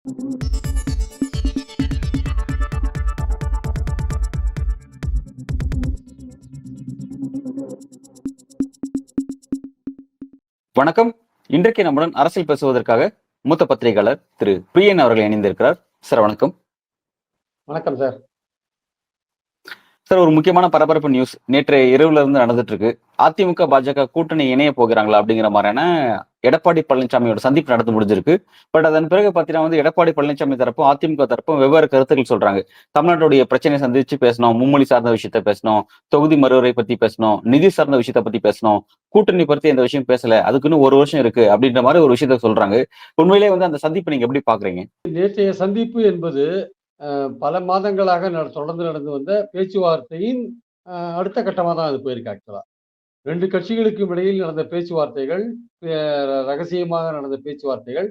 வணக்கம். இன்றைக்கு நம்முடன் அரசியல் பேசுவதற்காக மூத்த பத்திரிகையாளர் திரு பிரியன் அவர்கள் இணைந்திருக்கிறார். சார் வணக்கம். வணக்கம் சார். சார், ஒரு முக்கியமான பரபரப்பு நியூஸ் நேற்று இரவுல இருந்து நடந்துட்டு இருக்கு. அதிமுக, பாஜக கூட்டணி இணைய போகிறாங்களா அப்படிங்கிற மாதிரியான எடப்பாடி பழனிசாமியோட சந்திப்பு நடந்து முடிஞ்சிருக்கு. பட் அதன் பிறகு பாத்தீங்கன்னா எடப்பாடி பழனிசாமி தரப்பும் அதிமுக தரப்பும் வெவ்வேறு கருத்துக்கள் சொல்றாங்க. தமிழ்நாட்டுடைய பிரச்சனையை சந்திச்சு பேசணும், மும்மொழி சார்ந்த விஷயத்த பேசணும், தொகுதி மறுவரை பத்தி பேசணும், நிதி சார்ந்த விஷயத்த பத்தி பேசணும், கூட்டணி பத்தி எந்த விஷயம் பேசல, அதுக்குன்னு ஒரு வருஷம் இருக்கு அப்படின்ற மாதிரி ஒரு விஷயத்த சொல்றாங்க. உண்மையிலேயே அந்த சந்திப்பை நீங்க எப்படி பாக்குறீங்க? நேற்றைய சந்திப்பு என்பது பல மாதங்களாக தொடர்ந்து நடந்து வந்த பேச்சுவார்த்தையின் அடுத்த கட்டமா தான் அது போயிருக்கு ஆக்சுவலா. 2 கட்சிகளுக்கும் இடையில் நடந்த பேச்சுவார்த்தைகள், ரகசியமாக நடந்த பேச்சுவார்த்தைகள்.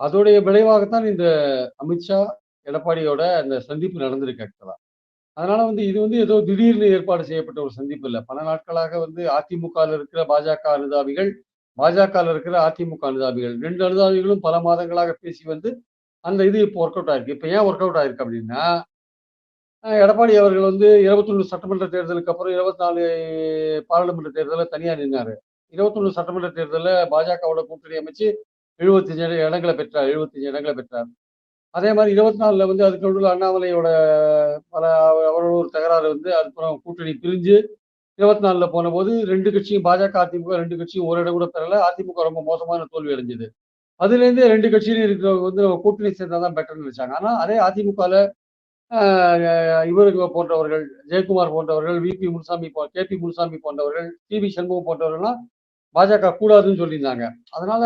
அதோடைய விளைவாகத்தான் இந்த அமித்ஷா, எடப்பாடியோட அந்த சந்திப்பு நடந்திருக்கு ஆக்சுவலா. அதனால இது ஏதோ திடீர்னு ஏற்பாடு செய்யப்பட்ட ஒரு சந்திப்பு இல்ல. பல நாட்களாக அதிமுகல இருக்கிற பாஜக அனுதாபிகள், பாஜகல இருக்கிற அதிமுக அனுதாபிகள் 2 அனுதாபிகளும் பல மாதங்களாக பேசி அந்த இது இப்போ ஒர்க் அவுட் ஆயிருக்கு. இப்ப ஏன் ஒர்க் அவுட் ஆயிருக்கு அப்படின்னா, எடப்பாடி அவர்கள் 21 சட்டமன்ற தேர்தலுக்கு அப்புறம் 24 பாராளுமன்ற தேர்தல்ல தனியா நின்னாரு. 21 சட்டமன்ற தேர்தல்ல பாஜகவோட கூட்டணி அமைச்சு 75 இடங்களை பெற்றார். 75 இடங்களை பெற்றார். அதே மாதிரி 24ல அதுக்கு நடுவுல அண்ணாமலையோட பல அவரோட ஒரு தகராறு அதுக்கப்புறம் கூட்டணி பிரிஞ்சு 24ல போனபோது 2 கட்சியும் பாஜக, அதிமுக 2 கட்சியும் ஒரு இடம் கூட பெறல. அதிமுக ரொம்ப மோசமான தோல்வி அடைஞ்சது. அதுலேருந்தே 2 கட்சியிலும் இருக்கிறவங்க நம்ம கூட்டணி சேர்ந்தா தான் பெட்டர்ன்னு நினைச்சாங்க. ஆனா அதே அதிமுகல இவர்கள் போன்றவர்கள், ஜெயக்குமார் போன்றவர்கள், விபி முனுசாமி, கேபி முனுசாமி போன்றவர்கள், டிவி சண்முகம் போன்றவர்கள்லாம் பாஜக கூடாதுன்னு சொல்லியிருந்தாங்க.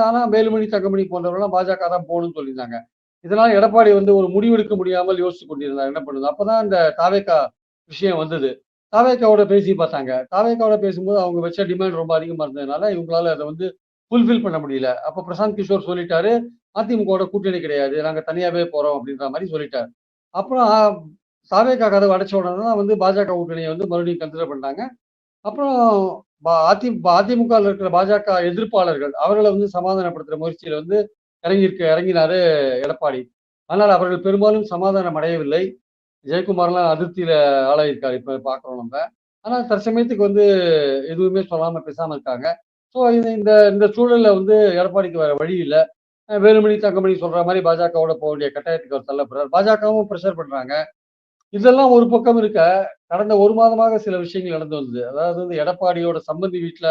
ஆனா வேலுமணி, தங்கமணி போன்றவர்கள்லாம் பாஜக தான் போகணும்னு சொல்லியிருந்தாங்க. இதனால எடப்பாடி ஒரு முடிவெடுக்க முடியாமல் யோசிச்சு கொண்டிருந்தார் என்ன பண்ணுது. அப்பதான் இந்த தாவேகா விஷயம் வந்தது. தாவேகாவோட பேசி பார்த்தாங்க. தாவேகாவோட பேசும்போது அவங்க வச்ச டிமாண்ட் ரொம்ப அதிகமா இருந்ததுனால இவங்களால அதை ஃபுல்ஃபில் பண்ண முடியல. அப்ப பிரசாந்த் கிஷோர் சொல்லிட்டாரு, அதிமுகவோட கூட்டணி கிடையாது, நாங்க தனியாவே போறோம் அப்படின்ற மாதிரி சொல்லிட்டாரு. அப்புறம் தாவேகா கதவை அடைச்ச உடனே தான் பாஜக கூட்டணியை மறுபடியும் கன்சிடர் பண்ணாங்க. அப்புறம் அதிமுகவில் இருக்கிற பாஜக எதிர்ப்பாளர்கள் அவர்களை சமாதானப்படுத்துற முயற்சியில இறங்கினாரு எடப்பாடி. ஆனால் அவர்கள் பெரும்பாலும் சமாதானம் அடையவில்லை. ஜெயக்குமார்லாம் அதிருப்தியில ஆளாயிருக்காரு இப்ப பாக்குறோம் நம்ம. ஆனா தற்சமயத்துக்கு எதுவுமே சொல்லாம பேசாம இருக்காங்க. ஸோ இந்த இந்த சூழல்ல எடப்பாடிக்கு வேற வழி இல்லை. வேலுமணி, தங்கமணி சொல்ற மாதிரி பாஜகவோட போக வேண்டிய கட்டாயத்துக்கு அவர் தள்ளப்படுறார். பாஜகவும் பிரஷர் பண்றாங்க. இதெல்லாம் ஒரு பக்கம் இருக்க, கடந்த 1 மாதமாக சில விஷயங்கள் நடந்து வந்தது. அதாவது எடப்பாடியோட சம்பந்தி வீட்டுல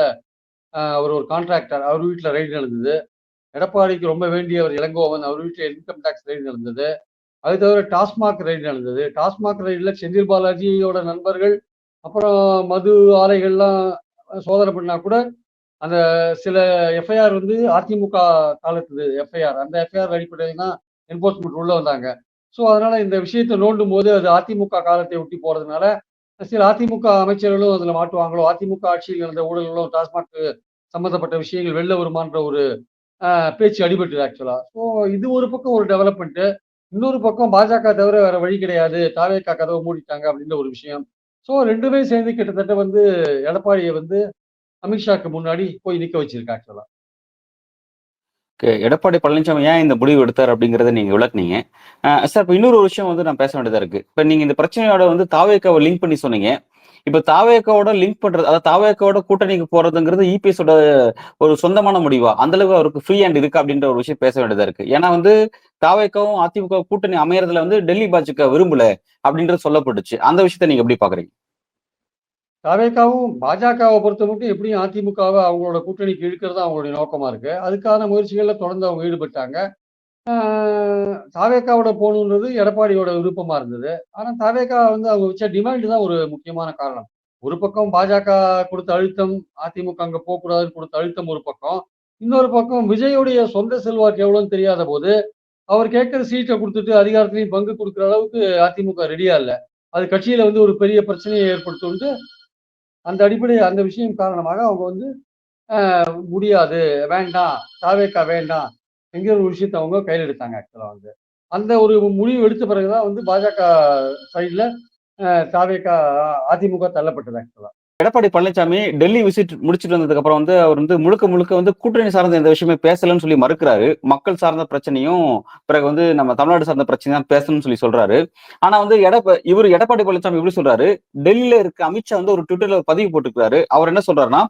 அவர் ஒரு கான்ட்ராக்டர், அவர் வீட்டுல ரைடு நடந்தது. எடப்பாடிக்கு ரொம்ப வேண்டியவர் இளங்கோவன், அவர் வீட்டுல இன்கம் டாக்ஸ் ரைடு நடந்தது. அது தவிர டாஸ்மாக் ரைடு நடந்தது. டாஸ்மாக் ரைடுல செந்தில் பாலாஜியோட நண்பர்கள், அப்புறம் மது ஆலைகள்லாம் சோதனை பண்ணா கூட அந்த சில எஃப்ஐஆர் அதிமுக காலத்து எஃப்ஐஆர். அந்த எஃப்ஐஆர் அடிப்படையில் தான் என்போர்ஸ்மெண்ட் உள்ள வந்தாங்க. ஸோ அதனால இந்த விஷயத்தை நோண்டும் போது அது அதிமுக காலத்தை ஒட்டி போறதுனால சில அதிமுக அமைச்சர்களும் அதுல மாட்டுவாங்களோ, அதிமுக ஆட்சியில் நடந்த ஊழல்களும் டாஸ்மாக் சம்பந்தப்பட்ட விஷயங்கள் வெளில வருமான்ற ஒரு பேச்சு அடிபட்டுது ஆக்சுவலா. ஸோ இது ஒரு பக்கம் ஒரு டெவலப்மெண்ட். இன்னொரு பக்கம் பாஜக தவிர வேற வழி கிடையாது, தாவேகா கதவை மூடிட்டாங்க அப்படின்ற ஒரு விஷயம். ஸோ 2மே சேர்ந்து கிட்டத்தட்ட எடப்பாடியை அமித்ஷாக்கு முன்னாடி போய் நிக்க வச்சிருக்கு ஆக்சுவலா. எடப்பாடி பழனிசாமி ஏன் இந்த முடிவு எடுத்தார் அப்படிங்கறத நீங்க விளக்குனீங்க. சார், இப்ப இன்னொரு விஷயம் நான் பேச வேண்டியதா இருக்கு. இப்ப நீங்க இந்த பிரச்சனையோட தாவேகாவை லிங்க் பண்ணி சொன்னீங்க. இப்ப தாவேகாவோட லிங்க் பண்றது, அதாவது தாவேகாவோட கூட்டணிக்கு போறதுங்கிறது இபிஎஸோட ஒரு சொந்தமான முடிவா? அந்த அளவுக்கு அவருக்கு ஃப்ரீ ஹேண்ட் இருக்கு அப்படின்ற ஒரு விஷயம் பேச வேண்டியதா இருக்கு. ஏன்னா தாவேகாவும் அதிமுக கூட்டணி அமையறதுல டெல்லி பாஜக விரும்பல அப்படின்றது சொல்லப்பட்டுச்சு. அந்த விஷயத்த நீங்க எப்படி பாக்குறீங்க? தாவேகாவும் பாஜகவை பொறுத்த மட்டும் எப்படியும் அதிமுகவை அவங்களோட கூட்டணிக்கு இழுக்கிறது தான் அவங்களுடைய நோக்கமா இருக்கு. அதுக்கான முயற்சிகள்ல தொடர்ந்து அவங்க ஈடுபட்டாங்க. தாவேகாவோட போகணுன்றது எடப்பாடியோட விருப்பமா இருந்தது. ஆனா தாவேகா அவங்க வச்ச டிமாண்ட் தான் ஒரு முக்கியமான காரணம். ஒரு பக்கம் பாஜக கொடுத்த அழுத்தம், அதிமுக அங்க போகக்கூடாதுன்னு கொடுத்த அழுத்தம் ஒரு பக்கம். இன்னொரு பக்கம் விஜயுடைய சொந்த செல்வாக்கு எவ்வளவுன்னு தெரியாத போது, அவர் கேட்கிற சீட்டை கொடுத்துட்டு அதிகாரத்திலையும் பங்கு கொடுக்குற அளவுக்கு அதிமுக ரெடியா இல்ல. அது கட்சியில ஒரு பெரிய பிரச்சனையை ஏற்படுத்தும்ட்டு அந்த விஷயம் காரணமாக அவங்க முடியாது, வேண்டாம், தாவேகா வேண்டாம் என்கிற ஒரு விஷயத்த அவங்க கையில் எடுத்தாங்க ஆக்சுவலா அந்த ஒரு முடிவு எடுத்த பிறகுதான் பாஜக சைட்ல தாவேகா அதிமுக தள்ளப்பட்டது ஆக்சுவலா. எடப்பாடி பழனிசாமி டெல்லி விசிட் முடிச்சுட்டு வந்ததுக்கு அப்புறம் வந்து அவர் வந்து முழுக்க முழுக்க வந்து கூட்டணி சார்ந்த எந்த விஷயமே பேசலன்னு சொல்லி மறுக்கிறாரு. மக்கள் சார்ந்த பிரச்சனையும், பிறகு வந்து நம்ம தமிழ்நாடு சார்ந்த பிரச்சனை தான் பேசணும்னு சொல்லி சொல்றாரு. ஆனா வந்து இவரு எடப்பாடி பழனிசாமி எப்படி சொல்றாரு, டெல்லியில இருக்க அமித்ஷா வந்து ஒரு ட்விட்டர்ல ஒரு பதிவு போட்டுருக்காரு. அவர் என்ன சொல்றாருன்னா,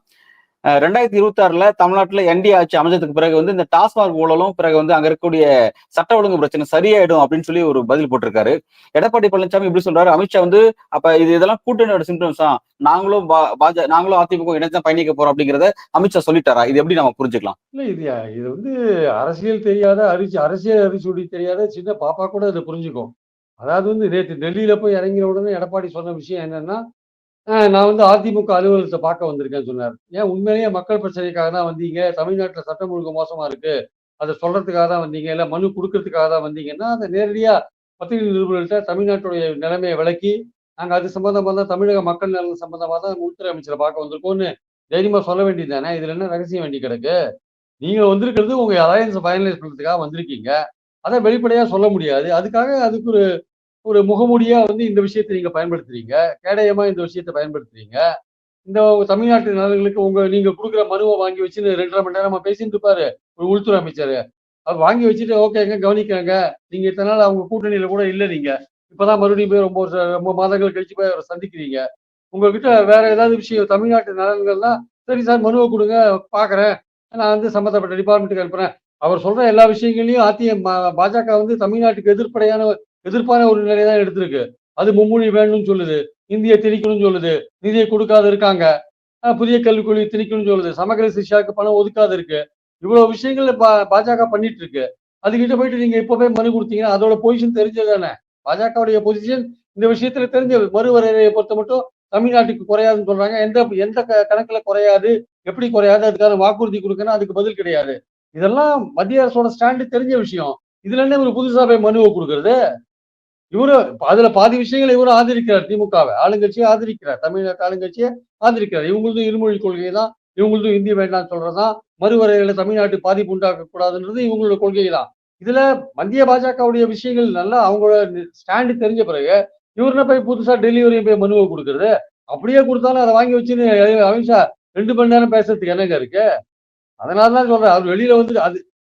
2026ல தமிழ்நாட்டுல என்டிஏ ஆட்சி அமைஞ்சதுக்கு பிறகு வந்து இந்த டாஸ்மாக் ஊழலும், பிறகு வந்து அங்க இருக்கக்கூடிய சட்ட ஒழுங்கு பிரச்சனை சரியாயிடும் அப்படின்னு சொல்லி ஒரு பதில் போட்டிருக்காரு. எடப்பாடி பழனிசாமி இப்படி சொல்றாரு, அமித்ஷா வந்து அப்ப இதெல்லாம் கூட்டணியோட சிம்டம்ஸ் தான். நாங்களும் அதிமுக இணைந்து தான் பயணிக்க போறோம் அப்படிங்கறத அமித்ஷா சொல்லிட்டாரா? இது எப்படி நம்ம புரிஞ்சுக்கலாம்? இல்ல இது வந்து அரசியல் தெரியாத அரசியல் அரிசுடி தெரியாத சின்ன பாப்பா கூட இதை புரிஞ்சுக்கும். அதாவது வந்து நேற்று டெல்லியில போய் இறங்கின உடனே எடப்பாடி சொன்ன விஷயம் என்னன்னா, நான் வந்து அதிமுக அலுவலகத்தை பார்க்க வந்திருக்கேன்னு சொன்னார். ஏன் உண்மையிலேயே மக்கள் பிரச்சனைக்காக தான் வந்தீங்க? தமிழ்நாட்டுல சட்டம் ஒழுங்கு மோசமா இருக்கு. அத சொல்றதுக்காக தான் வந்தீங்க, இல்ல மனு குடுக்கறதுக்காக தான் வந்தீங்கன்னா, அத நேரடியா பத்திரிகை நிருபர்கள்ட்ட தமிழ்நாட்டுடைய நிலைமைய விளக்கி, நாங்க அது சம்பந்தமா தான் தமிழக மக்கள் நலன் சம்பந்தமா தான் உள்துறை அமைச்சர பார்க்க வந்திருக்கோம்னு தைரியமா சொல்ல வேண்டியது தானே! இதுல என்ன ரகசியம் வேண்டி கிடக்கு? நீங்க வந்திருக்கிறது உங்க அலையன்ஸ ஃபைனலைஸ் பண்றதுக்காக வந்திருக்கீங்க. அத வெளிப்படையா சொல்ல முடியாது. அதுக்கு ஒரு ஒரு முகமூடியா வந்து இந்த விஷயத்த நீங்க பயன்படுத்துறீங்க. கேடயமா இந்த விஷயத்த பயன்படுத்துறீங்க. இந்த தமிழ்நாட்டு நலன்களுக்கு நீங்க குடுக்குற மனுவ வாங்கி வச்சுன்னு 2 1/2 மணி நேரமா பேசிட்டு இருப்பாரு, ஒரு உள்துறை அமைச்சரு. அவர் வாங்கி வச்சுட்டு ஓகேங்க, கவனிக்கிறேங்க. நீங்க இத்தன நாள் அவங்க கூட்டணியில கூட இல்ல நீங்க. இப்பதான் மறுபடியும் போய் ரொம்ப மாதங்கள் கழிச்சு போய் அவர சந்திக்கிறீங்க. உங்ககிட்ட வேற ஏதாவது விஷயம் தமிழ்நாட்டு நலன்கள்னா, சரி சார் மனுவ குடுங்க பார்க்குறேன். நான் வந்து சம்மந்தப்பட்ட டிபார்ட்மென்ட்க்கு அனுப்புறேன். அவர் சொல்ற எல்லா விஷயங்கள்லயும் பாஜக வந்து தமிழ்நாட்டுக்கு எதிர்ப்பான ஒரு நிலைய தான் எடுத்திருக்கு. அது மும்மொழி வேணும்னு சொல்லுது. இந்திய திணிக்கணும்னு சொல்லுது. நிதிய குடுக்காத இருக்காங்க. புதிய கல்விக் கொள்கை திணிக்கணும்னு சொல்லுது. சமக்கிர சிக்ஷாக்கு பணம் ஒதுக்காது இருக்கு. இவ்வளவு விஷயங்கள் பாஜக பண்ணிட்டு இருக்கு. அதுகிட்ட போயிட்டு நீங்க இப்ப போய் மனு குடுத்தீங்கன்னா, அதோட பொசிஷன் தெரிஞ்சது தானே. பாஜகவுடைய பொசிஷன் இந்த விஷயத்துல தெரிஞ்சது. மறுவரையறைய பொறுத்த மட்டும் தமிழ்நாட்டுக்கு குறையாதுன்னு சொல்றாங்க. எந்த எந்த கணக்குல குறையாது, எப்படி குறையாது, அதுக்கான வாக்குறுதி குடுக்கணும், அதுக்கு பதில் கிடையாது. இதெல்லாம் மத்திய அரசோட ஸ்டாண்ட் தெரிஞ்ச விஷயம். இதுல என்ன இவரு புதுசா போய் மனுவ குடுக்குறது? இவரு அதுல பாதி விஷயங்களை இவரும் ஆதரிக்கிறார் திமுகவ. ஆளுங்கட்சியை ஆதரிக்கிறார். தமிழ்நாட்டு ஆளுங்கட்சியை ஆதரிக்கிறார். இவங்களதும் இருமொழி கொள்கை தான். இவங்களதும் இந்தி வேண்டாம்னு சொல்றதுதான். மறுவரையில தமிழ்நாட்டுக்கு பாதிப்பு உண்டாக்க கூடாதுன்றது இவங்களோட கொள்கை தான். இதுல மத்திய பாஜகவுடைய விஷயங்கள் நல்லா அவங்களோட ஸ்டாண்ட் தெரிஞ்ச பிறகு, இவரு என்ன போய் புதுசா டெல்லி வரையும் போய் மனுவ குடுக்குறது? அப்படியே குடுத்தாலும் அத வாங்கி வச்சுன்னு அமித்ஷா 2 மணி நேரம் பேசுறதுக்கு என்னங்க இருக்கு? அதனால தான் சொல்றேன். அவர் வெளியில வந்து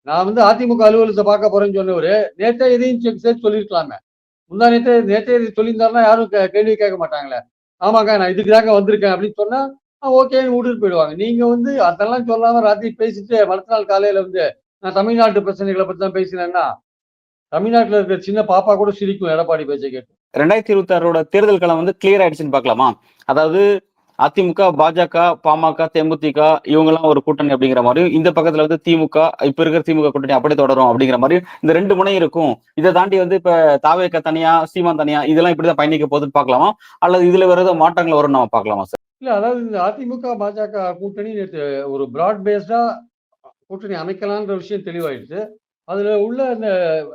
நான் வந்து அதிமுக அலுவலகத்த பார்க்க போறேன்னு சொன்னவரு, நேத்தே இதையும் சேர்த்து சொல்லியிருக்கலாமே. நேத்தே இது சொல்லியிருந்தாருன்னா யாரும் கேள்வி கேட்க மாட்டாங்களே. ஆமாங்க நான் இதுக்கு தாங்க வந்திருக்கேன் அப்படின்னு சொன்னா, ஓகேன்னு விட்டுட்டு போயிடுவாங்க. நீங்க வந்து அதெல்லாம் சொல்லாம ராத்திரி பேசிட்டு அடுத்த நாள் காலையில வந்து நான் தமிழ்நாட்டு பிரச்சனைகள பத்தி தான் பேசினேன்னா, தமிழ்நாட்டுல இருக்கிற சின்ன பாப்பா கூட சிரிக்கும் எடப்பாடி பேச்ச கேட்டு. 2026ஓட தேர்தல் களம் வந்து கிளியர் ஆயிடுச்சுன்னு பார்க்கலாமா? அதாவது அதிமுக, பாஜக, பாமக, தேமுதிக இவங்கலாம் ஒரு கூட்டணி அப்படிங்கிற மாரியும், இந்த பக்கத்துல வந்து திமுக, இப்ப இருக்கிற திமுக கூட்டணி அப்படியே தொடரும் அப்படிங்கிற மாரியும் இந்த 2 முனை இருக்கும். இத தாண்டி வந்து இப்ப தாவேக தனியா, சீமான் தனியா இதெல்லாம் இப்படிதான் பயணிக்க போகுதுன்னு பார்க்கலாமா? அல்லது இதுல வேற ஏதாவது மாற்றங்கள் வரும்னு நம்ம பார்க்கலாமா சார்? இல்ல அதாவது இந்த அதிமுக, பாஜக கூட்டணி நேத்து ஒரு பிராட் பேஸ்டா கூட்டணி அமைக்கலான்ற விஷயம் தெளிவாயிடுச்சு. அதுல உள்ள அந்த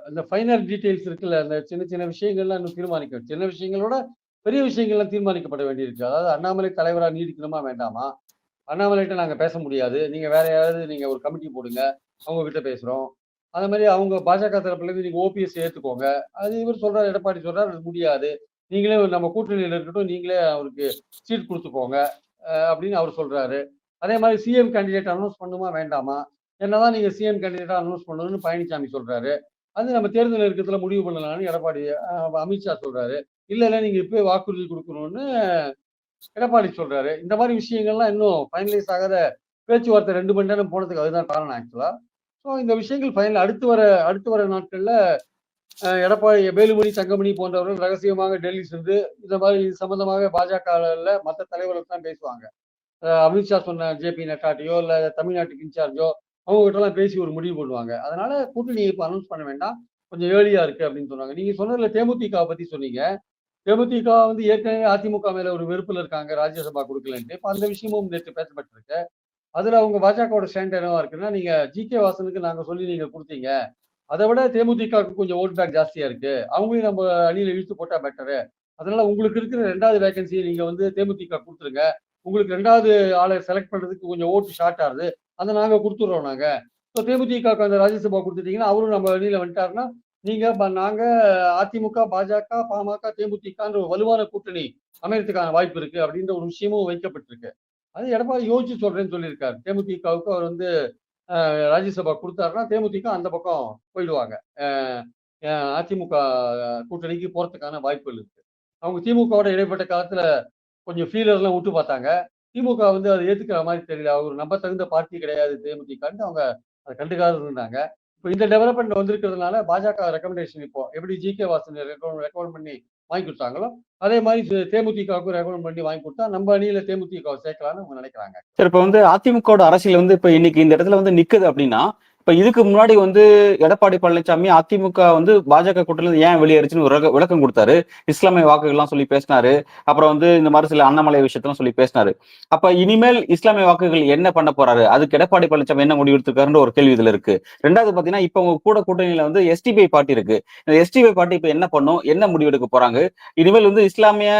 அந்த ஃபைனல் டீட்டெயில்ஸ் இருக்குல்ல, அந்த சின்ன சின்ன விஷயங்கள்லாம் இன்னும் சின்ன விஷயங்களோட பெரிய விஷயங்கள்லாம் தீர்மானிக்கப்பட வேண்டியிருக்கு. அதாவது அண்ணாமலை தலைவரா நீடிக்கணுமா வேண்டாமா? அண்ணாமலைட்ட நாங்க பேச முடியாது. நீங்க வேற யாராவது நீங்க ஒரு கமிட்டி போடுங்க. அவங்க கிட்ட பேசுறோம். அதே மாரி அவங்க பாஜக தரப்புலேருந்து நீங்க ஓபிஎஸ் ஏத்துக்கோங்க. அது இவர் சொல்றாரு, எடப்பாடி சொல்றாரு, அது முடியாது. நீங்களே நம்ம கூட்டணியில இருக்கட்டும். நீங்களே அவருக்கு சீட் குடுத்துக்கோங்க. அப்படின்னு அவர் சொல்றாரு. அதே மாரி சிஎம் கேண்டிடேட் அனௌன்ஸ் பண்ணுமா வேண்டாமா? என்னதான் நீங்க சிஎம் கேண்டிடேட்டா அனௌன்ஸ் பண்ணணும்னு பழனிசாமி சொல்றாரு. அது நம்ம தேர்தல் நெருக்கத்துல முடிவு பண்ணலாம்னு எடப்பாடி அமித்ஷா சொல்றாரு. இல்ல நீங்க இப்பவே வாக்குறுதி குடுக்கணும்னு எடப்பாடி சொல்றாரு. இந்த மாரி விஷயங்கள்லாம் இன்னும் ஃபைனலைஸ் ஆகாத பேச்சுவார்த்தை 2 மணி நேரம் போனதுக்கு அதுதான் காரணம் ஆக்சுவலா. ஸோ இந்த விஷயங்கள் அடுத்து வர நாட்கள்ல எடப்பாடி வேலுமணி, தங்கமணி போன்றவர்கள் ரகசியமாக டெல்லி சென்று இந்த மாரி இது சம்பந்தமாக பாஜகல மத்த தலைவர்கள் தான் பேசுவாங்க. அமித்ஷா சொன்ன ஜேபி நட்டாட்டையோ, இல்ல தமிழ்நாட்டுக்கு இன்சார்ஜோ அவங்க கிட்டலாம் பேசி ஒரு முடிவு பண்ணுவாங்க. அதனால கூட்டணிய இப்ப அனௌன்ஸ் பண்ண வேண்டாம். கொஞ்சம் ஏர்லியா இருக்கு அப்படின்னு சொன்னாங்க. நீங்க சொன்னதுல தேமுதிகவ பத்தி சொன்னீங்க. தேமுதிக வந்து ஏற்கனவே அதிமுக மேல ஒரு வெறுப்புல இருக்காங்க. ராஜ்யசபா குடுக்கலன்ட்டு. இப்ப அந்த விஷயமும் நேற்று பேசப்பட்டிருக்கு. அதுல அவங்க பாஜகவோட ஸ்டாண்ட் என்னவா இருக்குன்னா, நீங்க ஜி.கே. வாசனுக்கு நாங்க சொல்லி நீங்க குடுத்தீங்க. அத விட தேமுதிகவுக்கு கொஞ்சம் வோட் பேங்க் ஜாஸ்தியா இருக்கு. அவங்களையும் நம்ம அணியில இழுத்து போட்டா பெட்டரு. அதனால உங்களுக்கு இருக்கிற 2வது வேக்கன்சிய நீங்க வந்து தேமுதிக குடுத்துருங்க. உங்களுக்கு 2வது ஆள செலக்ட் பண்றதுக்கு கொஞ்சம் ஓட்டு ஷார்ட் ஆகுது. அத நாங்க குடுத்துடுறோம் நாங்க. தேமுதிகவுக்கு அந்த ராஜ்யசபா குடுத்துட்டீங்கன்னா, அவரும் நம்ம அணியில வந்துட்டாருன்னா, நாங்க அதிமுக, பாஜக, பாமக, தேமுதிகன்ற ஒரு வலுவான கூட்டணி அமையறதுக்கான வாய்ப்பு இருக்கு அப்படின்ற ஒரு விஷயமும் வைக்கப்பட்டிருக்கு. அது எடப்பாடி யோசிச்சு சொல்றேன்னு சொல்லியிருக்காரு. தேமுதிகவுக்கு அவர் வந்து ராஜ்யசபா குடுத்தாருன்னா, தேமுதிக அந்த பக்கம் போயிடுவாங்க. அ அ அதிமுக கூட்டணிக்கு போறதுக்கான வாய்ப்புகள் இருக்கு. அவங்க திமுகவோட இடைப்பட்ட காலத்துல கொஞ்சம் ஃபீலர்லாம் விட்டு பார்த்தாங்க. திமுக வந்து அத ஏத்துக்கிற மாரி தெரியல. அவர் நம்பத்தகுந்த பார்ட்டி கிடையாது தேமுதிகன்ட்டு அவங்க அத கண்டுக்காத இருந்தாங்க. இப்ப இந்த டெவலப்மெண்ட் வந்திருக்கிறதுனால பாஜக ரெக்கமெண்டேஷன் இப்போ எப்படி ஜி.கே. வாசன் ரெக்கமெண்ட் பண்ணி வாங்கி குடுத்தாங்களோ, அதே மாரி தேமுதிகவுக்கும் ரெக்கமெண்ட் பண்ணி வாங்கி குடுத்தா, நம்ம அணியில தேமுதிகவ சேர்க்கலாம்னு அவங்க நினைக்கிறாங்க. சார் இப்ப வந்து அதிமுகவோட அரசியல் வந்து இப்ப இன்னைக்கு இந்த இடத்துல வந்து நிக்குது அப்படின்னா, இப்ப இதுக்கு முன்னாடி வந்து எடப்பாடி பழனிசாமி அதிமுக வந்து பாஜக கூட்டணியில ஏன் வெளியேறுச்சுன்னு ஒரு விளக்கம் குடுத்தாரு. இஸ்லாமிய வாக்குகள்லாம் சொல்லி பேசினாரு. அப்புறம் வந்து இந்த மாதிரி சில அண்ணாமலை விஷயத்தெல்லாம் சொல்லி பேசினாரு. அப்ப இனிமேல் இஸ்லாமிய வாக்குகள் என்ன பண்ண போறாரு? அதுக்கு எடப்பாடி பழனிசாமி என்ன முடிவு எடுத்திருக்காருன்ற ஒரு கேள்வி இதுல இருக்கு. 2வது பாத்தீங்கன்னா, இப்ப உங்க கூட கூட்டணியில வந்து எஸ்டிபிஐ பார்ட்டி இருக்கு. இந்த எஸ்டிபிஐ பார்ட்டி இப்ப என்ன பண்ணும்? என்ன முடிவு எடுக்க போறாங்க? இனிமேல் வந்து இஸ்லாமிய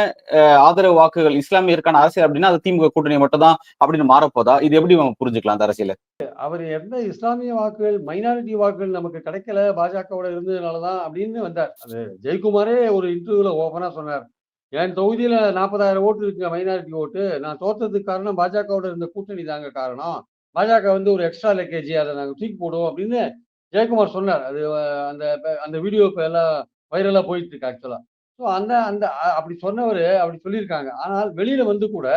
ஆதரவு வாக்குகள் இஸ்லாமியருக்கான அரசியல் அப்படின்னா அது திமுக கூட்டணி மட்டும் தான் அப்படின்னு மாறப்போதா? இது எப்படி நம்ம புரிஞ்சுக்கலாம் அந்த அரசியல? அவர் எந்த இஸ்லாமிய வாக்குகள், மைனாரிட்டி வாக்குகள் நமக்கு கிடைக்கல பாஜகவோட இருந்ததுனால தான் அப்படின்னு வந்தார். அது ஜெயக்குமாரே ஒரு இன்டர்வியூல ஓப்பனா சொன்னார். என் தொகுதியில 40,000 ஓட்டு இருக்குங்க மைனாரிட்டி ஓட்டு. நான் தோத்ததுக்கு காரணம் பாஜகவோட இருந்த கூட்டணி தாங்க காரணம். பாஜக வந்து ஒரு எக்ஸ்ட்ரா லக்கேஜ் அத நாங்க தூக்கி போடுவோம் அப்படின்னு ஜெயக்குமார் சொன்னார். அது அந்த வீடியோ இப்ப எல்லாம் வைரலா போயிட்டு இருக்கு ஆக்சுவலா. ஸோ அந்த அந்த அப்படி சொன்னவரு அப்படி சொல்லியிருக்காங்க. ஆனால் வெளியில வந்து கூட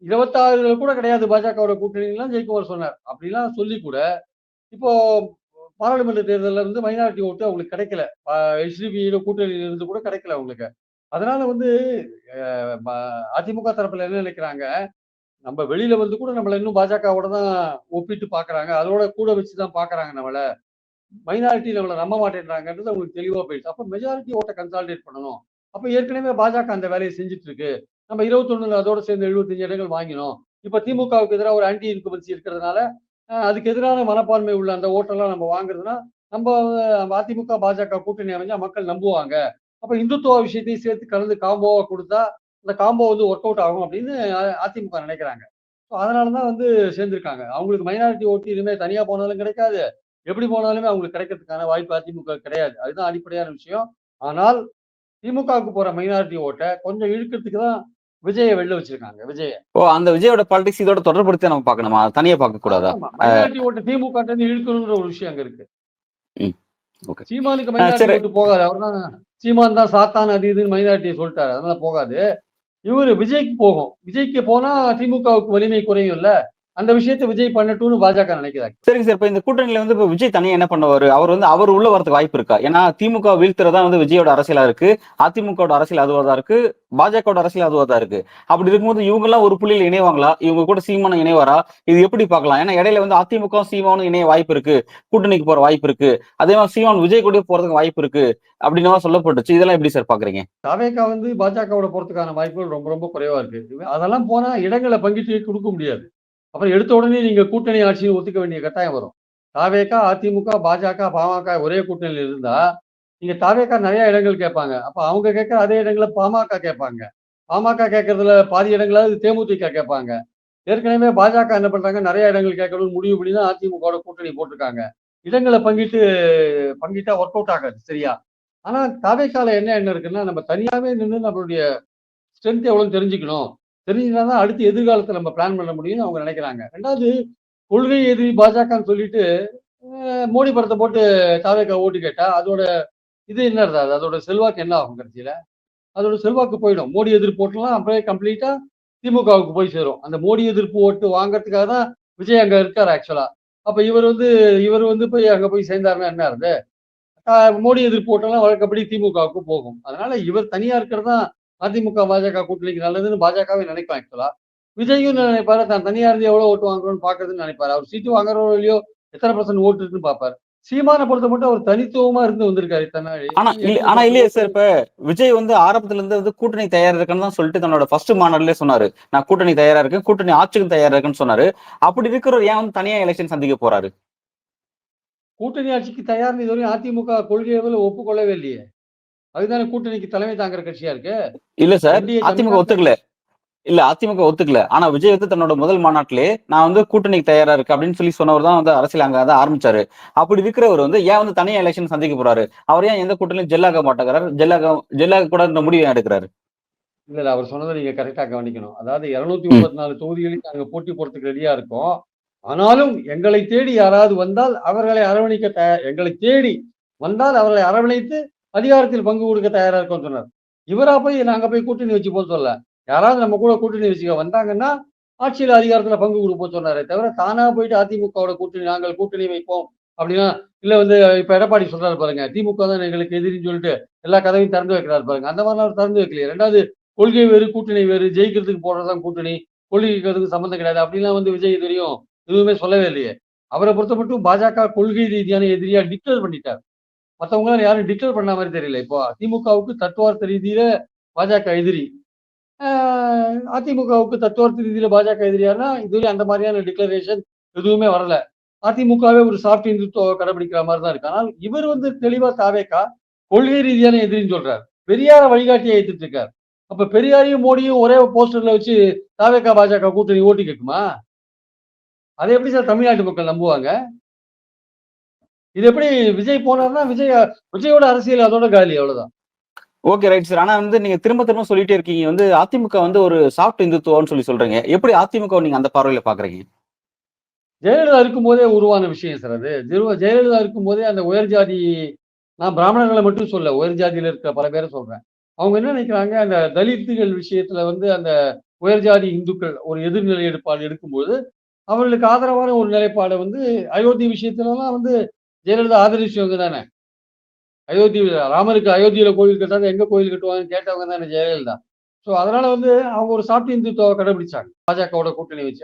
26ல கூட கிடையாது பாஜகவோட கூட்டணிலாம் ஜெயக்குமார் சொன்னார். அப்படிலாம் சொல்லி கூட, இப்போ பாராளுமன்ற தேர்தல்ல வந்து மைனாரிட்டி ஓட்டு அவங்களுக்கு கிடைக்கல. எஸ்டிபிஐ கூட்டணியில இருந்து கூட கிடைக்கல அவங்களுக்கு. அதனால வந்து ம அதிமுக தரப்புல என்ன நினைக்கிறாங்க, நம்ம வெளியில வந்து கூட நம்மள இன்னும் பாஜகவோட தான் ஒப்பிட்டு பார்க்குறாங்க. அதோட கூட வச்சு தான் பார்க்குறாங்க நம்மள. மைனாரிட்டி நம்மள நம்ப மாட்டேன்றாங்கன்றது அவங்களுக்கு தெளிவா போயிடுச்சு. அப்ப மெஜாரிட்டி ஓட்ட கன்சாலிடேட் பண்ணணும். அப்ப ஏற்கனவே பாஜக அந்த வேலைய செஞ்சுட்டு இருக்கு. நம்ம 21ல அதோட சேர்ந்து 75 இடங்கள் வாங்கினோம். இப்ப திமுகவுக்கு எதிரா ஒரு ஆன்டி இன்கும்பன்சி இருக்கிறதுனால, அதுக்கு எதிரான மனப்பான்மை உள்ள அந்த ஓட்டெல்லாம் நம்ம வாங்குறதுன்னா, நம்ப அதிமுக, பாஜக கூட்டணி அமைஞ்சா மக்கள் நம்புவாங்க. அப்ப இந்துத்துவ விஷயத்தையும் சேர்த்து கலந்து காம்போவா குடுத்தா, அந்த காம்போ வந்து ஒர்க் அவுட் ஆகும் அப்படின்னு அதிமுக நினைக்கிறாங்க. ஸோ அதனால தான் வந்து சேர்ந்திருக்காங்க. அவங்களுக்கு மைனாரிட்டி ஓட்டு இனிமே தனியா போனாலும் கிடைக்காது. எப்படி போனாலுமே அவங்களுக்கு கிடைக்கிறதுக்கான வாய்ப்பு அதிமுக கிடையாது. அதுதான் அடிப்படையான விஷயம். ஆனால் திமுகவுக்கு போற மைனாரிட்டி ஓட்ட கொஞ்சம் இழுக்கிறதுக்கு தான் விஜய வெளில வச்சிருக்காங்க. விஜய. ஓ! அந்த விஜயோட பாலிடிக்ஸ் இதோட தொடர்புபடுத்தி நம்ம பார்க்கணுமா? தனியா பார்க்கக் கூடாதா? ஆமாமா. மைனாரிட்டி ஓட்ட திமுகட்ட இருந்து இழுக்கணும்ன்ற ஒரு விஷயம் அங்க இருக்கு. ம். ஓகே. சீமானுக்கு மைனாரிட்டி சரி. ஓட்டு போகாது. அவர் தான் சீமான் தான் சாத்தான் அது இதுன்னு மைனாரிட்டிய சொல்ட்டாரு. அதனால போகாது. இவரு விஜய்க்கு போகும். விஜய்க்கு போனா திமுகவுக்கு வலிமை குறையும்ல. அந்த விஷயத்த விஜய் பண்ணட்டும்னு பாஜக நினைக்குதாங்க. சரிங்க சார். இப்ப இந்த கூட்டணியில வந்து இப்ப விஜய் தனியா என்ன பண்ணுவாரு? அவர் உள்ள வரதுக்கு வாய்ப்பு இருக்கா? ஏன்னா திமுக வீழ்த்துறது தான் வந்து விஜயோட அரசியலா இருக்கு. அதிமுகவோட அரசியல் அதுவா தான் இருக்கு. பாஜகவோட அரசியல் அதுவா தான் இருக்கு. அப்படி இருக்கும்போது இவங்கலாம் ஒரு புள்ளியில இணைவாங்களா? இவங்க கூட சீமானும் இணைவாரா? இது எப்படி பார்க்கலாம்? ஏன்னா இடையில வந்து அதிமுகவும் சீமானும் இணைய வாய்ப்பு இருக்கு. கூட்டணிக்கு போற வாய்ப்பு இருக்கு. அதே மாதிரி சீமான் விஜய் கூடயே போறதுக்கு வாய்ப்பு இருக்கு. அப்படின்னுலாம் சொல்லப்பட்டுச்சு. இதெல்லாம் எப்படி சார் பார்க்குறீங்க? தவேகா வந்து பாஜகவோட போறதுக்கான வாய்ப்புகள் ரொம்ப ரொம்ப குறைவா இருக்கு. அதெல்லாம் போனா இடங்கள பங்கிட்டு குடுக்க முடியாது. அப்புறம் எடுத்த உடனே நீங்க கூட்டணி ஆட்சின்னு ஒத்துக்க வேண்டிய கட்டாயம் வரும். தாவேகா, அதிமுக, பாஜக, பாமக ஒரே கூட்டணியில இருந்தா, நீங்க தாவேகா நெறைய இடங்கள் கேட்பாங்க. அப்ப அவங்க கேட்கிற அதே இடங்கள பாமக கேட்பாங்க. பாமக கேட்கறதுல பாதி இடங்களாவது தேமுதிக கேட்பாங்க. ஏற்கனவே பாஜக என்ன பண்றாங்க, நெறைய இடங்கள் கேட்கணும்னு முடிவு பண்ணி தான் அதிமுகவோட கூட்டணி போட்டுருக்காங்க. இடங்கள பங்கிட்டா ஒர்க் அவுட் ஆகாது சரியா. ஆனா தாவேகால என்ன எண்ணம் இருக்குன்னா, நம்ம தனியாவே நின்னு நம்மளுடைய ஸ்ட்ரென்த் எவ்வளோன்னு தெரிஞ்சுக்கணும். தெரிஞ்சுக்கிட்டா தான் அடுத்து எதிர்காலத்த நம்ம பிளான் பண்ண முடியும்னு அவங்க நினைக்கிறாங்க. 2வது கொள்கை எதிரி பாஜகன்னு சொல்லிட்டு, மோடி படத்த போட்டு தாவேகா ஓட்டு கேட்டா, அதோட இது என்னது அது? அதோட செல்வாக்கு என்ன ஆகும் கடைசியில? அதோட செல்வாக்கு போயிடும். மோடி எதிர்ப்பு ஓட்டுலாம் அப்படியே கம்ப்ளீட்டா திமுகவுக்கு போய் சேரும். அந்த மோடி எதிர்ப்பு ஓட்டு வாங்குறதுக்காக தான் விஜய் அங்க இருக்காரு ஆக்சுவலா. அப்ப இவர் வந்து போய் அங்க போய் சேர்ந்தாருன்னா என்ன ஆகுறது? மோடி எதிர்ப்பு ஓட்டெல்லாம் வழக்கப்படி திமுகவுக்கு போகும். அதனால இவர் தனியா இருக்கிறது தான் அதிமுக, பாஜக கூட்டணிக்கு நல்லதுன்னு பாஜகவே நினைக்கும் ஆக்சுவலா. விஜயும் என்ன நினைப்பாரு, தான் தனியா இருந்து எவ்வளவு ஓட்டு வாங்குறோம்னு பார்க்கறதுன்னு நினைப்பாரு. அவர் சீட்டு வாங்குறோ இல்லையோ, எத்தனை பெர்சென்ட் ஓட்டு இருக்குன்னு பார்ப்பாரு. சீமான பொறுத்த மட்டும் அவர் தனித்துவமா இருந்து வந்திருக்காரு இத்தன நாழி. ஆனா இல்லையே சார். 810 இப்ப விஜய் வந்து ஆரம்பத்துல இருந்து வந்து கூட்டணி தயாரா இருக்கேன்னு தான் சொல்லிட்டு தன்னோட ஃபர்ஸ்ட் மாநாடுலயே சொன்னாரு. நான் கூட்டணி தயாரா இருக்கேன். கூட்டணி ஆட்சிக்கும் தயாரா இருக்கேன்னு சொன்னாரு. அப்படி இருக்கிறவர் ஏன் வந்து தனியா எலெக்ஷன் சந்திக்க போறாரு? கூட்டணி ஆட்சிக்கு தயார்னு இதுவரையும் அதிமுக கொள்கை அளவுல ஒப்புக்கொள்ளவே இல்லையே. அதுதானே கூட்டணிக்கு தலைமை தாங்குற கட்சியா இருக்கு. இல்ல சார். என்டிஏ அதிமுக தமிழ்நாட்டுல ஒத்துக்கல. இல்ல அதிமுக ஒத்துக்கல. ஆனா விஜய் வந்து தன்னோட முதல் மாநாட்டிலே, நான் வந்து கூட்டணிக்கு தயாரா இருக்கேன் அப்படின்னு சொல்லி சொன்னவர் தான் வந்து அரசியல் அங்க தான் ஆரம்பிச்சாரு. அப்படி இருக்கிறவர் வந்து ஏன் வந்து தனியா எலக்ஷன் சந்திக்க போறாரு? அவர் ஏன் எந்த கூட்டணியும் ஜெல்லாக மாட்டேங்கிறாரு? ஜெல்லாக கூடாதுன்ற முடிவு ஏன் எடுக்கிறாரு? இல்ல, இல்ல. அவர் சொன்னத நீங்க கரெக்ட்டா கவனிக்கணும். அதாவது ம். 234 தொகுதிகளில் நாங்க போட்டி போடுறதுக்கு ரெடியா இருக்கோம். ஆனாலும் எங்களை தேடி யாராவது வந்தால் அவர்களை அரவணைக்க எங்களை தேடி வந்தால் அவர்களை அரவணைத்து அதிகாரத்தில் பங்கு கொடுக்க தயாரா இருக்கோம்னு சொன்னார். இவரா போய் நாங்க போய் கூட்டணி வச்சுப்போம்னு சொல்லல. யாராவது நம்ம கூட கூட்டணி வச்சுக்க வந்தாங்கன்னா, ஆட்சியில அதிகாரத்துல பங்கு குடுப்போம்னு சொன்னாரே தவிர, தானா போயிட்டு அதிமுகவோட கூட்டணி நாங்கள் கூட்டணி வைப்போம் அப்படின்னா, இல்ல வந்து இப்ப எடப்பாடி சொல்றாரு பாருங்க, திமுக தான் எங்களுக்கு எதிரின்னு சொல்லிட்டு எல்லா கதவையும் திறந்து வைக்கிறாரு பாருங்க. அந்த மாரிலாம் அவர் திறந்து வைக்கலையே. 2வது கொள்கை வேறு, கூட்டணி வேறு. ஜெயிக்கிறதுக்கு போடுறதுதான் கூட்டணி. கொள்கைக்கு அதுக்கும் சம்மந்தம் கிடையாது. அப்படிலாம் வந்து விஜய் இதுவரையும் எதுவுமே சொல்லவே இல்லையே. அவர பொறுத்த மட்டும் பாஜக கொள்கை ரீதியான எதிரியா டிக்ளேர் பண்ணிட்டார். மத்தவங்கலாம் யாரும் டிக்ளேர் பண்ண மாரி தெரியல. இப்போ திமுகவுக்கு தத்துவார்த்த ரீதியில பாஜக எதிரி. அ அதிமுகவுக்கு தத்துவார்த்த ரீதியில பாஜக எதிரியான்னா, இதுவரையும் அந்த மாரியான டிக்ளரேஷன் எதுவுமே வரல. அதிமுகவே ஒரு சாஃப்ட் இந்துத்துவ கடைபிடிக்கிற மாரி தான் இருக்கு. ஆனால் இவர் வந்து தெளிவா தாவேகா கொள்கை ரீதியான எதிரின்னு சொல்றார். பெரியார வழிகாட்டியா ஏத்துட்டு இருக்கார். அப்ப பெரியாரையும், மோடியும் ஒரே போஸ்டர்ல வச்சு தாவேகா, பாஜக கூட்டணி ஓட்டு கேட்குமா? அத எப்படி சார் தமிழ்நாட்டு மக்கள் நம்புவாங்க? இது எப்படி விஜய் போனார்னா, விஜயோட அரசியல் அதோட காலி அவ்வளவுதான். Okay right sir. ஆனா வந்து நீங்க திரும்ப திரும்ப சொல்லிட்டே இருக்கீங்க வந்து அதிமுக வந்து ஒரு சாஃப்ட் இந்துத்துவம்னு சொல்லி சொல்றீங்க. எப்படி அதிமுகவ நீங்க அந்த பார்வையில பார்க்குறீங்க? ஜெயலலிதா இருக்கும்போதே உருவான விஷயம் சார் அது. ஜெயலலிதா இருக்கும்போதே அந்த உயர் ஜாதி நான் பிராமணர்கள மட்டும் சொல்லல. உயர் ஜாதியில இருக்கிற பல பேர சொல்றேன். அவங்க என்ன நினைக்கிறாங்க, அந்த தலித்துகள் விஷயத்துல வந்து அந்த உயர் ஜாதி இந்துக்கள் ஒரு எதிர்நிலை எடுக்கும்போது, அவர்களுக்கு ஆதரவான ஒரு நிலைப்பாட வந்து அயோத்தி விஷயத்துலலாம் வந்து ஜெயலலிதா ஆதரிச்சவங்க தானே. அயோத்தி ராமருக்கு அயோத்தியில கோயில் கட்டாத எங்க கோயில் கட்டுவாங்கன்னு கேட்டவங்க தானே ஜெயலலிதா. ஸோ அதனால வந்து அவங்க ஒரு சாஃப்ட் இந்துத்துவ கடைபிடிச்சாங்க. பாஜகவோட கூட்டணி வச்சு.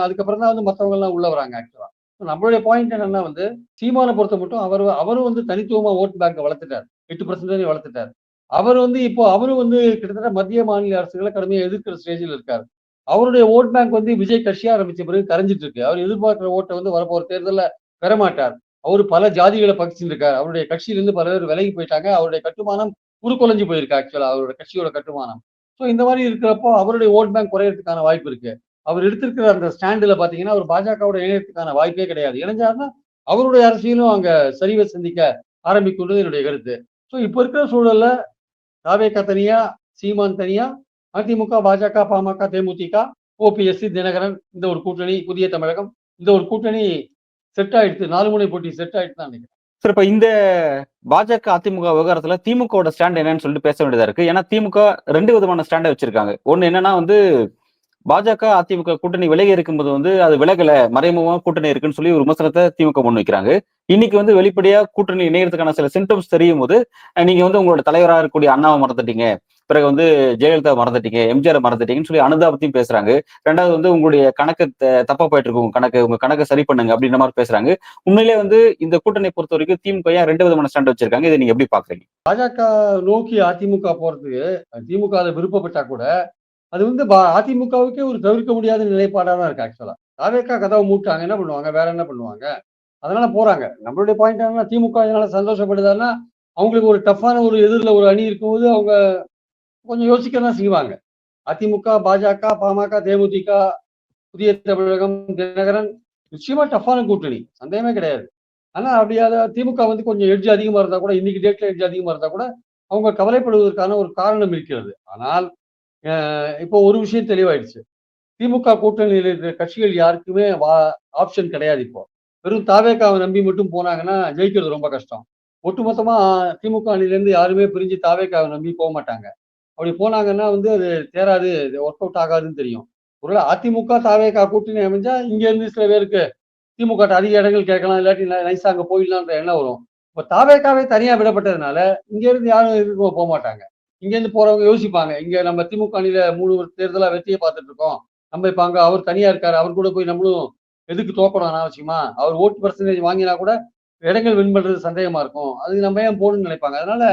அதுக்கப்புறம் தான் வந்து மத்தவங்க எல்லாம் உள்ள வராங்க ஆக்சுவலா. நம்மளுடைய பாயிண்ட் என்னன்னா வந்து, சீமான பொறுத்த மட்டும் அவரும் வந்து தனித்துவமா வோட் பேங்க வளர்த்துட்டார். 8% வளர்த்துட்டார். அவர் வந்து இப்போ அவரும் வந்து கிட்டத்தட்ட மத்திய, மாநில அரசுகள கடுமையா எதிர்க்கிற ஸ்டேஜ்ல இருக்காரு. அவருடைய வோட் பேங்க் வந்து விஜய் கட்சி ஆரம்பிச்ச பிறகு கரைஞ்சிட்டு இருக்கு. அவர் எதிர்பார்க்கிற ஓட்ட வந்து வரப்போற தேர்தல்ல பெறமாட்டார். அவரு பல ஜாதிகள பகிர்ந்துருக்காரு. அவருடைய கட்சியிலிருந்து பல பேர் விலகி போயிட்டாங்க. அவருடைய கட்டுமானம் உருக்குலைஞ்சு போயிருக்கு ஆக்சுவலா அவரோட கட்சியோட கட்டுமானம். ஸோ இந்த மாரி இருக்கிறப்போ அவருடைய வோட் பேங்க் குறையறதுக்கான வாய்ப்பு இருக்கு. அவர் எடுத்திருக்கிற அந்த ஸ்டாண்டுல பார்த்தீங்கன்னா, அவர் பாஜகவோட இணையறதுக்கான வாய்ப்பே கிடையாது. இணைஞ்சாருன்னா, அவருடைய அரசியலும் அங்க சரிவை சந்திக்க ஆரம்பிக்கும்ன்றது என்னுடைய கருத்து. ஸோ இப்ப இருக்கிற சூழல்ல தாவேகா தனியா, சீமான் தனியா, அதிமுக, பாஜக, பாமக, தேமுதிக, ஓபிஎஸ், தினகரன் இந்த ஒரு கூட்டணி, புதிய தமிழகம் இந்த ஒரு கூட்டணி செட் ஆயிடுச்சு. 4 முனை போட்டி செட் ஆயிடுச்சுன்னு தான் நினைக்கிறேன். சார் இப்ப இந்த பாஜக, அதிமுக விவகாரத்துல திமுகவோட ஸ்டாண்ட் என்னன்னு சொல்லிட்டு பேச வேண்டியதா இருக்கு. ஏன்னா திமுக 2 விதமான ஸ்டாண்ட வச்சிருக்காங்க. ஒண்ணு என்னன்னா வந்து பாஜக, அதிமுக கூட்டணி விலகி இருக்கும்போது வந்து அது விலகல, மறைமுகமா கூட்டணி இருக்குன்னு சொல்லி ஒரு விமர்சனத்த திமுக முன்வைக்கிறாங்க. இன்னைக்கு வந்து வெளிப்படையா கூட்டணி இணையறதுக்கான சில சிம்ப்டம்ஸ் தெரியும்போது, நீங்க வந்து உங்களோட தலைவரா இருக்கக்கூடிய அண்ணாவ மறந்துட்டீங்க. பிறகு வந்து ஜெயலலிதாவ மறந்துட்டீங்க, எம்ஜிஆர மறந்துட்டீங்கன்னு சொல்லி அனுதாபத்தையும் பேசுறாங்க. 2வது வந்து உங்களுடைய கணக்கு தப்பா போயிட்டு இருக்கு. உங்க கணக்க சரி பண்ணுங்க அப்படின்ற மாரி பேசுறாங்க. உண்மையிலேயே வந்து இந்த கூட்டணிய பொறுத்தவரைக்கும் திமுக ஏன் 2 விதமான ஸ்டாண்ட் வச்சிருக்காங்க? இத நீங்க எப்படி பார்க்குறீங்க? பாஜக நோக்கி அதிமுக போறதுக்கு திமுக அத விருப்பப்பட்டா கூட, அது வந்து அதிமுகவுக்கே ஒரு தவிர்க்க முடியாத நிலைப்பாடா தான் இருக்கு ஆக்சுவலா. தாவேகா கதவ மூடிட்டாங்க. என்ன பண்ணுவாங்க? வேற என்ன பண்ணுவாங்க? அதனால போறாங்க. நம்மளுடைய பாயிண்ட் என்னன்னா, திமுக இதனால சந்தோஷப்படுதான்னா, அவங்களுக்கு ஒரு டஃப்பான ஒரு எதிர்ல ஒரு அணி இருக்கும்போது, அவங்க கொஞ்சம் யோசிக்க தான் செய்வாங்க. அதிமுக, பாஜக, பாமக, தேமுதிக, புதிய தமிழகம், தினகரன் நிச்சயமா டஃப்பான கூட்டணி. சந்தேகமே கிடையாது. ஆனா அப்படியாவது திமுக வந்து கொஞ்சம் எட்ஜ் அதிகமா இருந்தா கூட, இன்னைக்கு டேட்ல எட்ஜ் அதிகமா இருந்தா கூட, அவங்க கவலைப்படுவதற்கான ஒரு காரணம் இருக்கிறது. ஆனால், இப்போ ஒரு விஷயம் தெளிவாயிடுச்சு. திமுக கூட்டணியில இருக்கிற கட்சிகள் யாருக்குமே ஆப்ஷன் கிடையாது இப்போ. வெறும் தாவேகாவ நம்பி மட்டும் போனாங்கன்னா, ஜெயிக்கிறது ரொம்ப கஷ்டம். ஒட்டுமொத்தமா திமுக அணியிலேருந்து யாருமே பிரிஞ்சு தாவேகாவ நம்பி போமாட்டாங்க. அப்படி போனாங்கன்னா வந்து அது தேறாது, இது ஒர்க் அவுட் ஆகாதுன்னு தெரியும். ஒருவேள அதிமுக, தாவேகா கூட்டணி அமைஞ்சா, இங்க இருந்து சில பேருக்கு திமுகட்ட அதிக இடங்கள் கேட்கலாம். இல்லாட்டி நைஸா அங்க போயிடலான்ற எண்ணம் வரும். இப்ப தாவேகாவே தனியா விடப்பட்டதுனால, இங்க இருந்து யாரும் இதுக்கு போமாட்டாங்க. இங்க இருந்து போறவங்க யோசிப்பாங்க. இங்க நம்ம திமுக அணியில 3 தேர்தலா வெற்றிய பார்த்துட்டு இருக்கோம். நம்ம இப்ப அங்க அவர் தனியா இருக்காரு. அவர் கூட போய் நம்மளும் எதுக்கு தோக்கணும் அனாவசியமா? அவர் ஓட்டு பெர்சன்டேஜ் வாங்கினா கூட இடங்கள் வின் பண்றது சந்தேகமா இருக்கும். அதுக்கு நம்ம ஏன் போகணும்னு நினைப்பாங்க. அதனால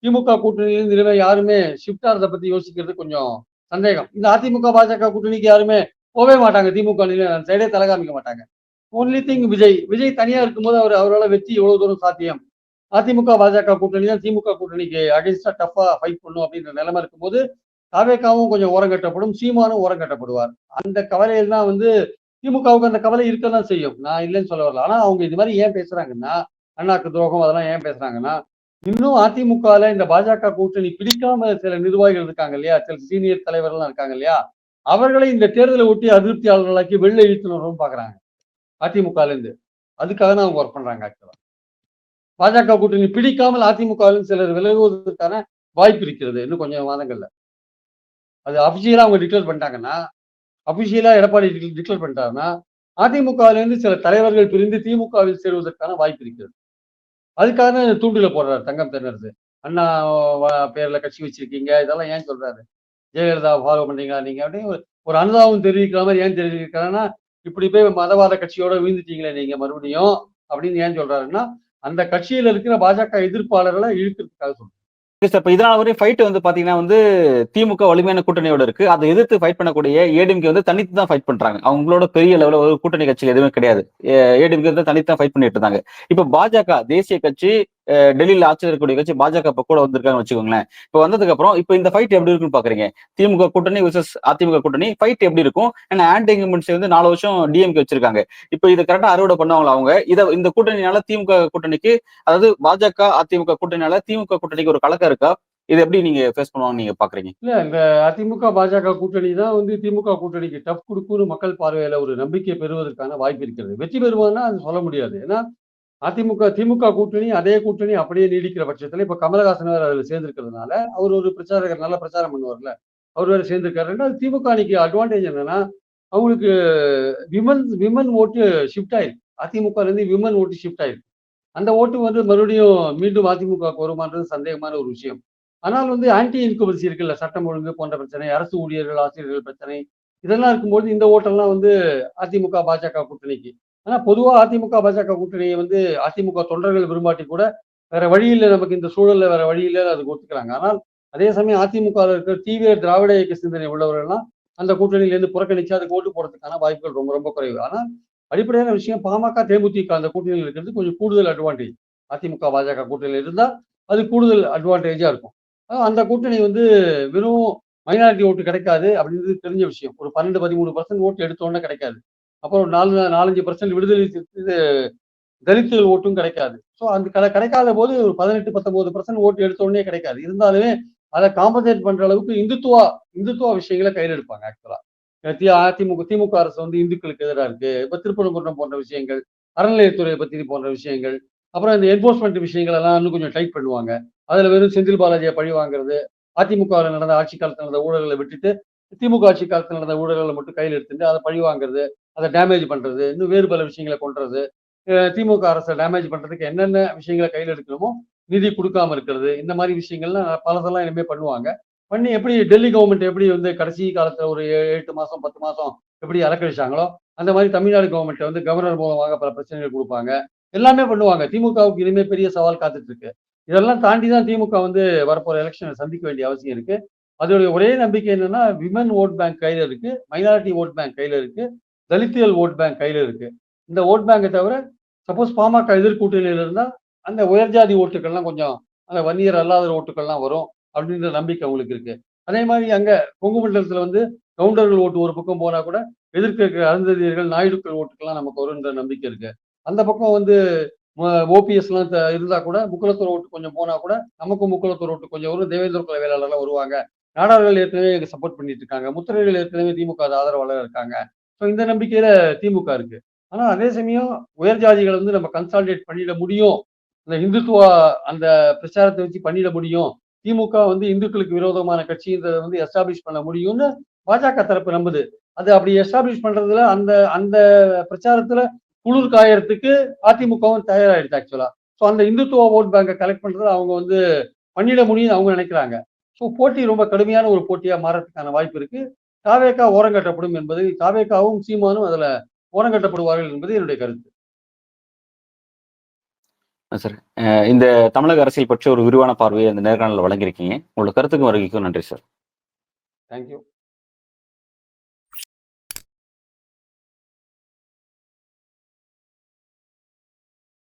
திமுக கூட்டணியிலிருந்து இனிமே யாருமே ஷிஃப்ட் ஆறத பத்தி யோசிக்கிறது கொஞ்சம் சந்தேகம். இந்த அதிமுக, பாஜக கூட்டணிக்கு யாருமே போவே மாட்டாங்க. திமுக அணியில சைடே தல காமிக்க மாட்டாங்க. Only thing Vijay. விஜய் தனியா இருக்கும்போது அவரால வெற்றி எவ்வளவு தூரம் சாத்தியம்? அதிமுக, பாஜக கூட்டணி தான் திமுக கூட்டணிக்கு அகைன்ஸ்டா டஃப்பா ஃபைட் பண்ணும் அப்படின்ற நிலைமை இருக்கும்போது, தாவேக்காவும் கொஞ்சம் ஓரங்கட்டப்படும், சீமானும் ஓரங்கட்டப்படுவார். அந்த கவலையில் தான் வந்து திமுகவுக்கு அந்த கவலை இருக்கதான் செய்யும். நான் இல்லைன்னு சொல்ல வரல. ஆனா அவங்க இது மாதிரி ஏன் பேசுறாங்கன்னா, அண்ணாக்கு துரோகம் அதெல்லாம் ஏன் பேசுறாங்கன்னா, இன்னும் அதிமுகல இந்த பாஜக கூட்டணி பிடிக்காம சில நிர்வாகிகள் இருக்காங்க இல்லையா? சில சீனியர் தலைவர்கள்லாம் இருக்காங்க இல்லையா? அவர்களை இந்த தேர்தலை ஒட்டி அதிருப்தியாளர்களாக்கி வெளில இழுத்துன்னு வரணும்னு பார்க்குறாங்க. அதிமுகலேருந்து. அதுக்காக தான் அவங்க ஒர்க் பண்றாங்க ஆக்சுவலா. பாஜக கூட்டணி பிடிக்காமல் அதிமுகவிலும் சிலர் விலகுவதற்கான வாய்ப்பு இருக்கிறது. இன்னும் கொஞ்சம் மாதங்கள்ல. அது அபிஷியலா அவங்க டிக்ளேர் பண்ணிட்டாங்கன்னா, அபிஷியலா எடப்பாடி டிக்ளேர் பண்ணிட்டாருன்னா, அதிமுகவிலிருந்து சில தலைவர்கள் பிரிந்து திமுகவில் சேருவதற்கான வாய்ப்பு இருக்கிறது. அதுக்காக தான் இந்த தூண்டில போடுறாரு தங்கம் தென்னரசு. அண்ணா பேர்ல கட்சி வச்சிருக்கீங்க. இதெல்லாம் ஏன் சொல்றாரு? ஜெயலலிதா ஃபாலோ பண்றீங்களா நீங்க? அப்படின்னு ஒரு அனுதாபம் தெரிவிக்கிற மாதிரி ஏன் தெரிவிக்கிறாருன்னா, இப்படி போய் மதவாத கட்சியோட வீழ்ந்துட்டீங்களே நீங்க மறுபடியும் அப்படின்னு ஏன் சொல்றாருன்னா, அந்த கட்சியில இருக்கிற பாஜக எதிர்ப்பாளர்களை இழுக்கிறதுக்காக சொல்றாரு. சார் இப்ப இதனால வரையும் ஃபைட் வந்து பாத்தீங்கன்னா வந்து திமுக வலிமையான கூட்டணியோட இருக்கு. அதை எதிர்த்து ஃபைட் பண்ணக்கூடிய ஏடிஎம்கே வந்து தனித்து தான் ஃபைட் பண்றாங்க. அவங்களோட பெரிய லெவல்ல ஒரு கூட்டணி கட்சிகள் எதுவுமே கிடையாது. ஏடிஎம்கே வந்து தனித்து தான் ஃபைட் பண்ணிட்டு இருந்தாங்க. இப்ப பாஜக தேசிய கட்சி டெல்லியில ஆட்சியில் இருக்கக்கூடிய கட்சி பாஜக இப்ப கூட வந்திருக்காங்கன்னு வச்சுக்கோங்களேன். இப்ப வந்ததுக்கு அப்புறம் இப்ப இந்த ஃபைட் எப்படி இருக்குன்னு பாக்குறீங்க? திமுக கூட்டணி விசஸ் அதிமுக கூட்டணி ஃபைட் எப்படி இருக்கும்? ஏன்னா ஆன்டி இன்கம்பன்சி வந்து 4 வருஷம் டிஎம்கே வச்சிருக்காங்க. இப்ப இதை கரெக்டா அறுவடை பண்ணுவாங்களா அவங்க? இந்த கூட்டணியால திமுக கூட்டணிக்கு, அதாவது பாஜக அதிமுக கூட்டணியால திமுக கூட்டணிக்கு ஒரு கலக்கம் இருக்கா? இதை எப்படி நீங்க ஃபேஸ் பண்ணுவாங்கன்னு நீங்க பாக்குறீங்க? இல்ல இந்த அதிமுக, பாஜக கூட்டணி தான் வந்து திமுக கூட்டணிக்கு டஃப் குடுக்கும்னு மக்கள் பார்வையில ஒரு நம்பிக்கை பெறுவதற்கான வாய்ப்பு இருக்கிறது. வெற்றி பெறுவான்னா அது சொல்ல முடியாது. ஏன்னா அதிமுக, திமுக கூட்டணி அதே கூட்டணி அப்படியே நீடிக்கிற பட்சத்துல இப்ப கமலஹாசன் வேற அதுல சேர்ந்திருக்கிறதுனால, அவர் ஒரு பிரச்சாரகர் நல்ல பிரச்சாரம் பண்ணுவார்ல. அவர் வேற சேர்ந்திருக்காரு. 2வது திமுக அணிக்கு அட்வான்டேஜ் என்னன்னா, அவங்களுக்கு விமன் விமன் ஓட்டு ஷிஃப்ட் ஆயிருக்கு. அதிமுகலேருந்து விமன் ஓட்டு ஷிஃப்ட் ஆயிருக்கு. அந்த ஓட்டு வந்து மறுபடியும் மீண்டும் அதிமுகவுக்கு வருமான்றது சந்தேகமான ஒரு விஷயம். ஆனால் வந்து ஆன்டி இன்குபன்சி இருக்குல்ல, சட்டம் ஒழுங்கு போன்ற பிரச்சனை, அரசு ஊழியர்கள், ஆசிரியர்கள் பிரச்சனை, இதெல்லாம் இருக்கும்போது இந்த ஓட்டெல்லாம் வந்து அதிமுக, பாஜக கூட்டணிக்கு. ஆனா பொதுவா அதிமுக, பாஜக கூட்டணியை வந்து அதிமுக தொண்டர்கள் விரும்பாட்டி கூட, வேற வழி இல்ல நமக்கு இந்த சூழல்ல வேற வழி இல்ல அதுக்கு ஒத்துக்கிறாங்க. ஆனால் அதே சமயம் அதிமுகல இருக்கிற தீவிர திராவிட இயக்க சிந்தனை உள்ளவர்கள்லாம் அந்த கூட்டணியிலேருந்து புறக்கணிச்சு அதுக்கு ஓட்டு போடுறதுக்கான வாய்ப்புகள் ரொம்ப ரொம்ப குறைவு. ஆனால் அடிப்படையான விஷயம் பாமக, தேமுதிக அந்த கூட்டணியில் இருக்கிறது கொஞ்சம் கூடுதல் அட்வான்டேஜ். அதிமுக, பாஜக கூட்டணியில் இருந்தா அது கூடுதல் அட்வான்டேஜா இருக்கும். அந்த கூட்டணி வந்து வெறும் மைனாரிட்டி ஓட்டு கிடைக்காது அப்படின்றது தெரிஞ்ச விஷயம். ஒரு 12, 13% ஓட்டு எடுத்த உடனே கிடைக்காது. அப்புறம் 4, 5% விடுதலை இது தலித்துகள் ஓட்டும் கிடைக்காது. ஸோ அந்த கிடைக்காத போது ஒரு 18, 19% ஓட்டு எடுத்த உடனே கிடைக்காது. இருந்தாலுமே அதை காம்பன்சேட் பண்ற அளவுக்கு இந்துத்துவா விஷயங்களை கையில் எடுப்பாங்க ஆக்சுவலா. திமுக அரசு வந்து இந்துக்களுக்கு எதிராக இருக்கு. இப்ப திருப்பரங்குன்றம் போன்ற விஷயங்கள், அறநிலையத்துறை பத்தி போன்ற விஷயங்கள், அப்புறம் இந்த என்போர்ஸ்மெண்ட் விஷயங்கள் எல்லாம் இன்னும் கொஞ்சம் டைட் பண்ணுவாங்க. அதுல வெறும் செந்தில் பாலாஜியை பழி வாங்குறது, அதிமுகவில் நடந்த ஆட்சி காலத்தில் நடந்த ஊழல்களை விட்டுட்டு திமுக ஆட்சி காலத்தில் நடந்த ஊழல்களை மட்டும் கையில் எடுத்துட்டு அதை பழி வாங்குறது, அதை டேமேஜ் பண்றது, இன்னும் வேறு பல விஷயங்களை கொண்டுறது, திமுக அரசை டேமேஜ் பண்றதுக்கு என்னென்ன விஷயங்களை கையில் எடுக்கணுமோ நிதி கொடுக்காம இருக்கிறது, இந்த மாதிரி விஷயங்கள்லாம் பலதெல்லாம் இனிமே பண்ணுவாங்க. பண்ணி எப்படி டெல்லி கவர்மெண்ட் எப்படி வந்து கடைசி காலத்துல ஒரு 8 மாசம் 10 மாசம் எப்படி அலக்கழிச்சாங்களோ அந்த மாதிரி தமிழ்நாடு கவர்மெண்ட் வந்து கவர்னர் மூலமாக பல பிரச்சனைகள் கொடுப்பாங்க. எல்லாமே பண்ணுவாங்க. திமுகவுக்கு இனிமே பெரிய சவால் காத்துட்டு இருக்கு. இதெல்லாம் தாண்டி தான் திமுக வந்து வரப்போற எலெக்ஷனை சந்திக்க வேண்டிய அவசியம் இருக்கு. அதோடைய ஒரே நம்பிக்கை என்னன்னா விமன் ஓட் பேங்க் கையில இருக்கு, மைனாரிட்டி ஓட் பேங்க் கையில இருக்கு, தலித்தியல் ஓட் பேங்க் கையில இருக்கு. இந்த ஓட் பேங்கை தவிர சப்போஸ் பாமக எதிர்கூட்டணியில இருந்தா அந்த உயர்ஜாதி ஓட்டுகள்லாம் கொஞ்சம் அந்த வன்னியர் அல்லாத ஓட்டுகள்லாம் வரும் அப்படின்ற நம்பிக்கை அவங்களுக்கு இருக்கு. அதே மாதிரி அங்க கொங்கு மண்டலத்துல வந்து கவுண்டர்கள் ஓட்டு ஒரு பக்கம் போனா கூட எதிர்க்க இருக்கிற அருந்ததியர்கள், நாயுடுக்கள் ஓட்டுக்கெல்லாம் நமக்கு வரும்ன்ற நம்பிக்கை இருக்கு. அந்த பக்கம் வந்து ஓபிஎஸ் எல்லாம் இருந்தா கூட முக்குலத்தூர் ஓட்டு கொஞ்சம் போனா கூட நமக்கும் முக்குலத்தூர் ஓட்டு கொஞ்சம் வரும். தேவேந்திர குல வேளாளர்லாம் வருவாங்க. நாடார்கள் ஏற்கனவே சப்போர்ட் பண்ணிட்டு இருக்காங்க. முத்திரைகள் ஏற்கனவே திமுக ஆதரவாளர் இருக்காங்க. ஸோ இந்த நம்பிக்கையில திமுக இருக்கு. ஆனா அதே சமயம் உயர் ஜாதிகளை வந்து நம்ம கன்சாலிடேட் பண்ணிட முடியும். இந்த இந்துத்துவா அந்த பிரச்சாரத்தை வச்சு பண்ணிட முடியும். திமுக வந்து இந்துக்களுக்கு விரோதமான கட்சின்றதை வந்து எஸ்டாப்ளிஷ் பண்ண முடியும்னு பாஜக தரப்பு நம்புது. அது அப்படி எஸ்டாப்ளிஷ் பண்றதுல அந்த அந்த பிரச்சாரத்துல குளிர் காயறதுக்கு அதிமுகவும் தயாராயிடுச்சு ஆக்சுவலா. ஸோ அந்த இந்துத்துவ ஓட் பேங்கை கலெக்ட் பண்றதுல அவங்க வந்து பண்ணிட முடியும்னு அவங்க நினைக்கிறாங்க. ஸோ போட்டி ரொம்ப கடுமையான ஒரு போட்டியா மாறதுக்கான வாய்ப்பு இருக்கு. தாவேகா ஓரங்கட்டப்படும் என்பது தாவேகாவும் சீமானும் அதுல ஓரங்கட்டப்படுவார்கள் என்பது என்னுடைய கருத்து. சார் இந்த தமிழக அரசியல் பற்றி ஒரு விரிவான பார்வையை அந்த நேர்காணலில் வழங்கியிருக்கீங்க. உங்களோட கருத்துக்கும் வருகைக்கும் நன்றி சார். தேங்க்யூ.